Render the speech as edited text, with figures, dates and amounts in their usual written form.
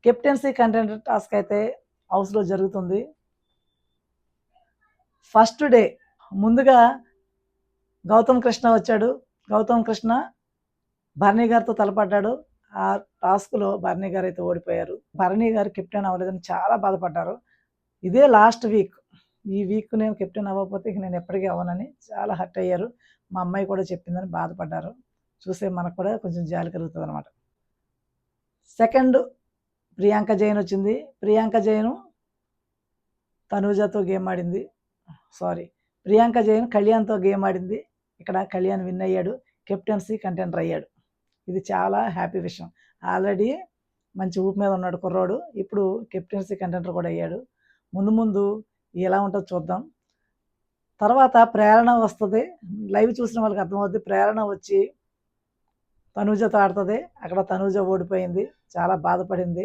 Captaincy contender task అయితే హౌస్లో జరుగుతుంది. ఫస్ట్ డే ముందుగా గౌతమ్ కృష్ణ వచ్చాడు. గౌతమ్ కృష్ణ భరణి గారితో తలపడ్డాడు. ఆ టాస్క్లో భరణి గారు అయితే ఓడిపోయారు. భరణి గారు కెప్టెన్ అవ్వలేదని చాలా బాధపడ్డారు. ఇదే లాస్ట్ వీక్. ఈ వీక్ నేను కెప్టెన్ అవ్వకపోతే ఇక నేను ఎప్పటికీ అవ్వనని చాలా హర్ట్ అయ్యారు. మా అమ్మాయి కూడా చెప్పిందని బాధపడ్డారు. చూస్తే మనకు కూడా కొంచెం జాలి కలుగుతుంది అనమాట. సెకండ్ ప్రియాంక జైన్ వచ్చింది. ప్రియాంక జైన్ తనూజతో గేమ్ ఆడింది. ప్రియాంక జైన్ కళ్యాణ్తో గేమ్ ఆడింది. ఇక్కడ కళ్యాణ్ విన్ అయ్యాడు. కెప్టెన్సీ కంటెండర్ అయ్యాడు. ఇది చాలా హ్యాపీ విషయం. ఆల్రెడీ మంచి ఊపు మీద ఉన్నాడు కుర్రోడు. ఇప్పుడు కెప్టెన్సీ కంటెండర్ కూడా అయ్యాడు. ముందు ముందు ఎలా ఉంటుందో చూద్దాం. తర్వాత ప్రేరణ వస్తుంది. లైవ్ చూసిన వాళ్ళకి అర్థమవుద్ది. ప్రేరణ వచ్చి తనూజతో ఆడుతుంది. అక్కడ తనూజ ఓడిపోయింది. చాలా బాధపడింది.